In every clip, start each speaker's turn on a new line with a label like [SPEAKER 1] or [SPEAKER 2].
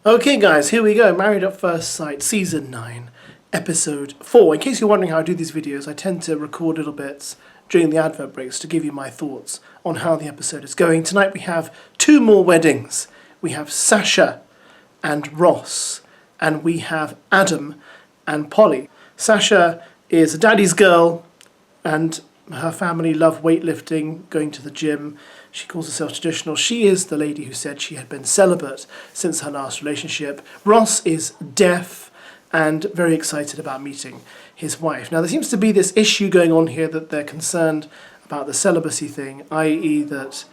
[SPEAKER 1] Okay guys, here we go. Married at First Sight, Season 9, Episode 4. In case you're wondering how I do these videos, I tend to record little bits during the advert breaks to give you my thoughts on how the episode is going. Tonight we have two more weddings. We have Sasha and Ross, and we have Adam and Polly. Sasha is a daddy's girl, and her family love weightlifting, going to the gym. She calls herself traditional. She is the lady who said she had been celibate since her last relationship. Ross is deaf and very excited about meeting his wife. Now, there seems to be this issue going on here that they're concerned about the celibacy thing, i.e. that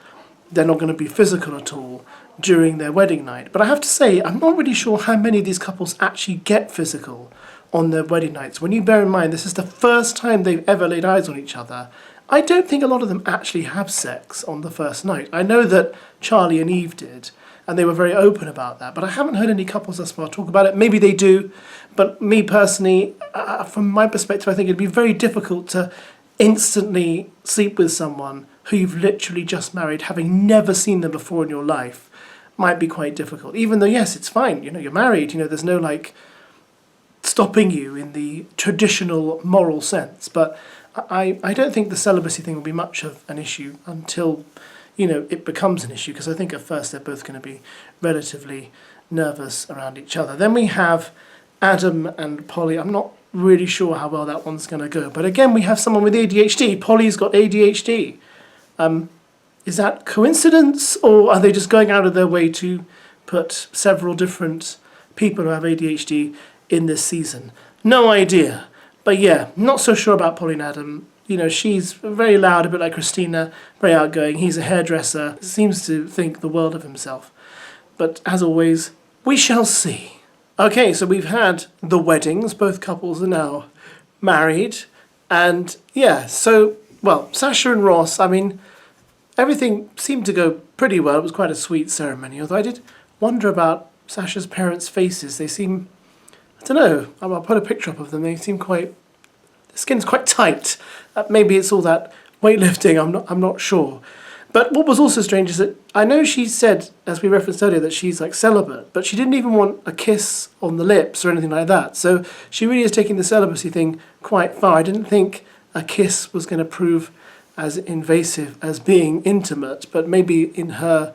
[SPEAKER 1] they're not going to be physical at all during their wedding night. But I have to say, I'm not really sure how many of these couples actually get physical on their wedding nights. When you bear in mind this is the first time they've ever laid eyes on each other, I don't think a lot of them actually have sex on the first night. I know that Charlie and Eve did, and they were very open about that, but I haven't heard any couples thus far talk about it. Maybe they do, but me personally, from my perspective, I think it'd be very difficult to instantly sleep with someone who you've literally just married, having never seen them before in your life. Might be quite difficult. Even though, yes, it's fine, you're married, there's no, stopping you in the traditional moral sense, but I don't think the celibacy thing will be much of an issue until, it becomes an issue, because I think at first they're both going to be relatively nervous around each other. Then we have Adam and Polly. I'm not really sure how well that one's going to go, but again, we have someone with ADHD. Polly's got ADHD. Is that coincidence, or are they just going out of their way to put several different people who have ADHD in this season? No idea. But yeah, not so sure about Polly and Adam. She's very loud, a bit like Christina, very outgoing. He's a hairdresser, seems to think the world of himself. But as always, we shall see. Okay, so we've had the weddings. Both couples are now married. And yeah, Sasha and Ross, everything seemed to go pretty well. It was quite a sweet ceremony, although I did wonder about Sasha's parents' faces. They seem, I don't know, I'll put a picture up of them. They seem the skin's quite tight. Maybe it's all that weightlifting, I'm not sure. But what was also strange is that I know she said, as we referenced earlier, that she's celibate, but she didn't even want a kiss on the lips or anything like that. So she really is taking the celibacy thing quite far. I didn't think a kiss was going to prove as invasive as being intimate, but maybe in her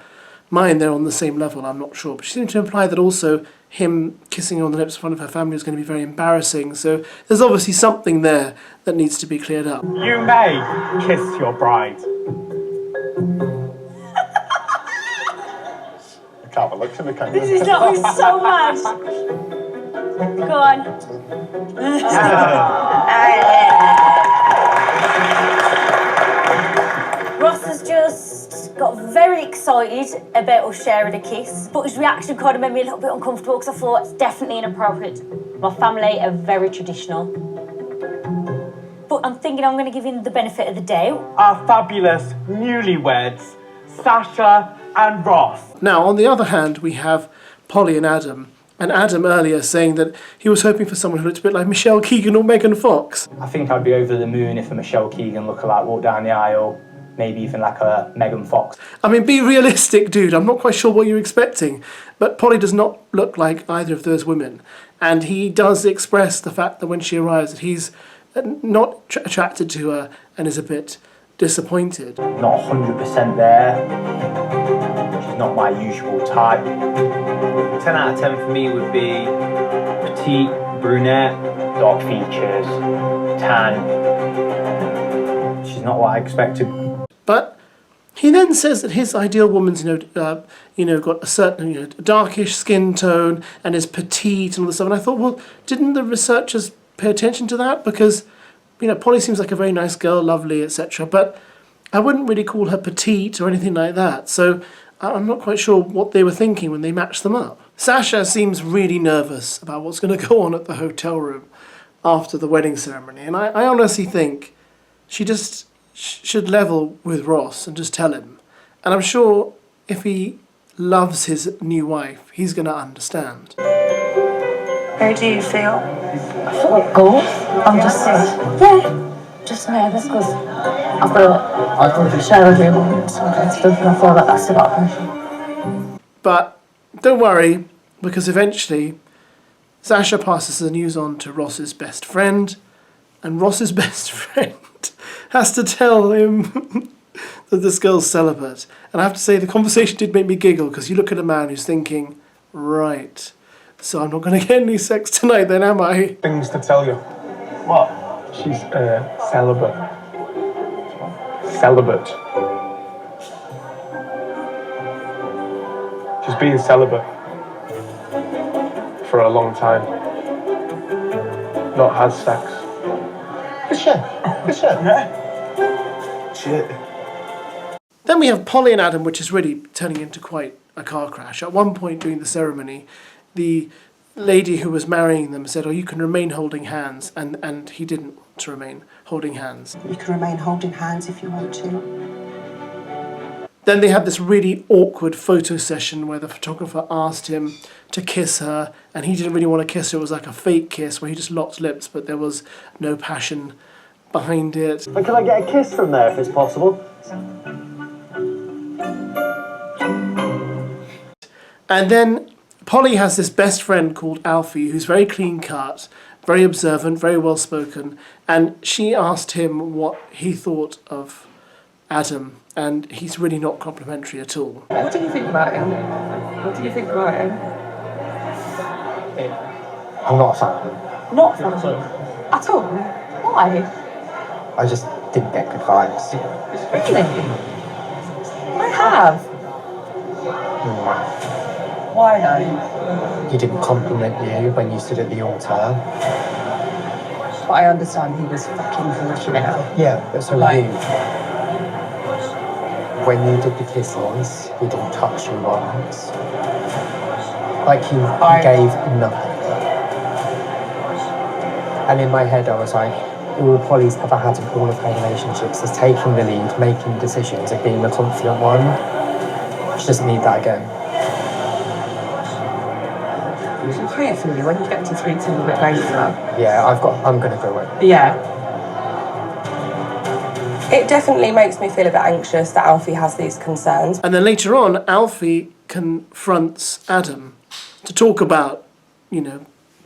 [SPEAKER 1] mind they're on the same level, I'm not sure. But she seemed to imply that also him kissing her on the lips in front of her family was going to be very embarrassing, so there's obviously something there that needs to be cleared up.
[SPEAKER 2] You may kiss your bride. I can't look to the camera.
[SPEAKER 3] This is not so much. Go on. Ross has just got very excited about us sharing a kiss, but his reaction kind of made me a little bit uncomfortable because I thought it's definitely inappropriate. My family are very traditional, but I'm thinking I'm going to give him the benefit of the doubt.
[SPEAKER 2] Our fabulous newlyweds, Sasha and Ross.
[SPEAKER 1] Now, on the other hand, we have Polly and Adam. And Adam earlier saying that he was hoping for someone who looked a bit like Michelle Keegan or Megan Fox.
[SPEAKER 4] I think I'd be over the moon if a Michelle Keegan lookalike walked down the aisle. Maybe even like a Megan Fox.
[SPEAKER 1] Be realistic, dude. I'm not quite sure what you're expecting. But Polly does not look like either of those women. And he does express the fact that when she arrives that he's not attracted to her and is a bit disappointed.
[SPEAKER 4] Not 100% there. She's not my usual type.
[SPEAKER 5] 10 out of 10 for me would be petite, brunette.
[SPEAKER 4] Dark features, tan. She's not what I expected.
[SPEAKER 1] But he then says that his ideal woman's, got a certain, darkish skin tone and is petite and all this stuff. And I thought, well, didn't the researchers pay attention to that? Because, Polly seems like a very nice girl, lovely, etc. But I wouldn't really call her petite or anything like that. So I'm not quite sure what they were thinking when they matched them up. Sasha seems really nervous about what's going to go on at the hotel room after the wedding ceremony. And I honestly think she just should level with Ross and just tell him. And I'm sure if he loves his new wife, he's going to understand.
[SPEAKER 3] How do you feel?
[SPEAKER 6] I feel like gold. I'm just nervous because I've got to share a room and some kind of stuff, and I feel like that's about permission.
[SPEAKER 1] But don't worry, because eventually Sasha passes the news on to Ross's best friend, and Ross's best friend has to tell him that this girl's celibate. And I have to say, the conversation did make me giggle, because you look at a man who's thinking, right, so I'm not going to get any sex tonight then, am I?
[SPEAKER 7] Things to tell you.
[SPEAKER 2] What?
[SPEAKER 7] She's celibate. Celibate. She's been celibate for a long time. Not had sex.
[SPEAKER 2] For sure. Yeah.
[SPEAKER 7] Shit.
[SPEAKER 1] Then we have Polly and Adam, which is really turning into quite a car crash. At one point during the ceremony, the lady who was marrying them said, "Oh, you can remain holding hands," and he didn't want to remain holding hands.
[SPEAKER 8] You can remain holding hands if you want to.
[SPEAKER 1] Then they had this really awkward photo session where the photographer asked him to kiss her, and he didn't really want to kiss her. It was like a fake kiss where he just locked lips, but there was no passion behind it.
[SPEAKER 2] But can I get a kiss from there if it's possible?
[SPEAKER 1] And then Polly has this best friend called Alfie, who's very clean cut, very observant, very well spoken, and she asked him what he thought of Adam, and he's really not complimentary at all.
[SPEAKER 6] What do you think about him? What do you think about him?
[SPEAKER 9] I'm not a fan.
[SPEAKER 6] Not from him. At all? Why?
[SPEAKER 9] I just didn't get good vibes.
[SPEAKER 6] Really? I have. Why no?
[SPEAKER 9] He didn't compliment you when you stood at the altar.
[SPEAKER 6] But I understand he was fucking bullshit out.
[SPEAKER 9] Yeah, but so
[SPEAKER 6] Like-
[SPEAKER 9] you. When you did the kisses, he didn't touch you once. Like he gave nothing. And in my head I was like, all Polly's ever had in all of her relationships is taking the lead, making decisions, and being the confident one. She doesn't need that again.
[SPEAKER 6] You pray for me when you get to 3 2 a bit later.
[SPEAKER 9] Yeah, I'm gonna go in.
[SPEAKER 6] Yeah.
[SPEAKER 10] It definitely makes me feel a bit anxious that Alfie has these concerns.
[SPEAKER 1] And then later on, Alfie confronts Adam to talk about,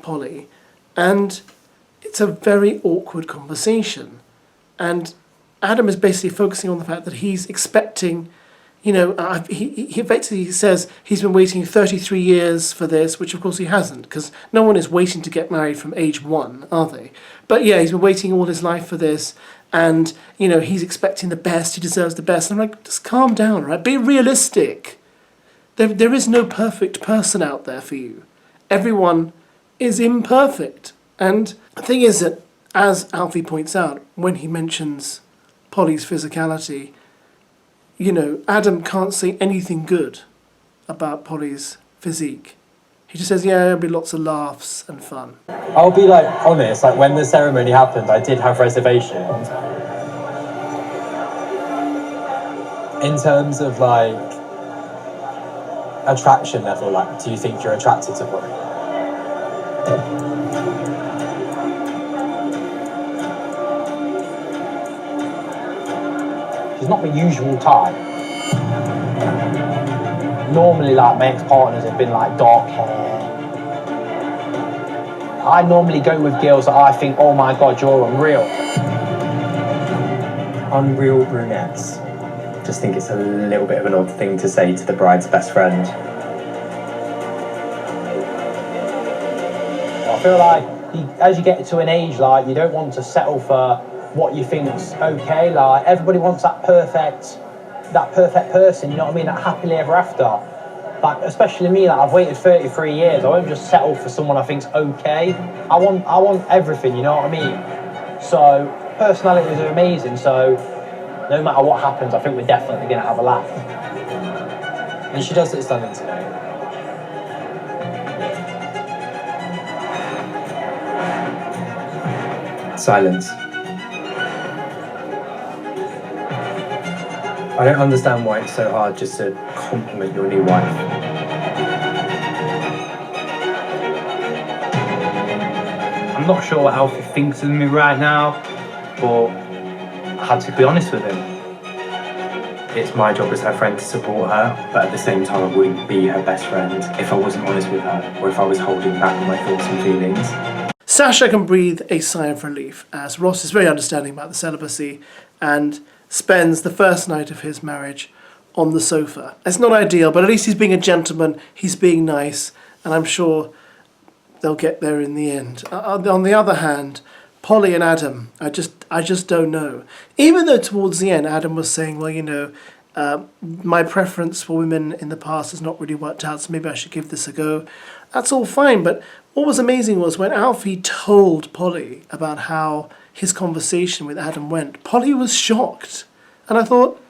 [SPEAKER 1] Polly. And it's a very awkward conversation. And Adam is basically focusing on the fact that he's expecting, he effectively says he's been waiting 33 years for this, which of course he hasn't, because no one is waiting to get married from age 1, are they? But yeah, he's been waiting all his life for this, and, he's expecting the best, he deserves the best. And I'm like, just calm down, right? Be realistic. There is no perfect person out there for you. Everyone is imperfect. And the thing is that, as Alfie points out, when he mentions Polly's physicality, Adam can't say anything good about Polly's physique. He just says, yeah, there'll be lots of laughs and fun.
[SPEAKER 4] I'll be honest, when the ceremony happened, I did have reservations. In terms of attraction level, do you think you're attracted to Polly? She's not my usual type. Normally, my ex-partners have been dark hair. I normally go with girls that I think, oh my god, you're unreal. Unreal brunettes. Just think it's a little bit of an odd thing to say to the bride's best friend. I feel as you get to an age, you don't want to settle for what you think's okay. Everybody wants that perfect person, you know what I mean? That happily ever after. Especially me, I've waited 33 years. I won't just settle for someone I think's okay. I want everything, you know what I mean? So personalities are amazing. So no matter what happens, I think we're definitely gonna have a laugh. And she does it stunning today. Silence. I don't understand why it's so hard just to compliment your new wife.
[SPEAKER 5] I'm not sure what Alfie thinks of me right now, but I had to be honest with him. It's my job as her friend to support her, but at the same time I wouldn't be her best friend if I wasn't honest with her, or if I was holding back my thoughts and feelings.
[SPEAKER 1] Sasha can breathe a sigh of relief as Ross is very understanding about the celibacy and spends the first night of his marriage on the sofa. It's not ideal, but at least he's being a gentleman, he's being nice, and I'm sure they'll get there in the end. On the other hand, Polly and Adam, I just don't know. Even though towards the end Adam was saying, well, you know, my preference for women in the past has not really worked out, so maybe I should give this a go. That's all fine, but what was amazing was when Alfie told Polly about how his conversation with Adam went, Polly was shocked. And I thought,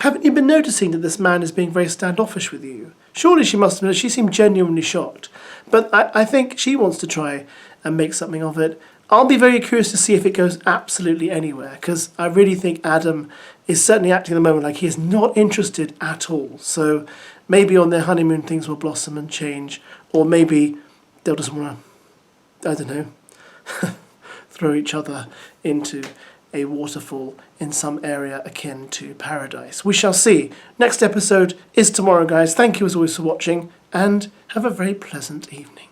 [SPEAKER 1] haven't you been noticing that this man is being very standoffish with you? Surely she must have, she seemed genuinely shocked. But I think she wants to try and make something of it. I'll be very curious to see if it goes absolutely anywhere, because I really think Adam is certainly acting at the moment like he is not interested at all. So maybe on their honeymoon things will blossom and change, or maybe they'll just want to, I don't know, throw each other into a waterfall in some area akin to paradise. We shall see. Next episode is tomorrow, guys. Thank you as always for watching, and have a very pleasant evening.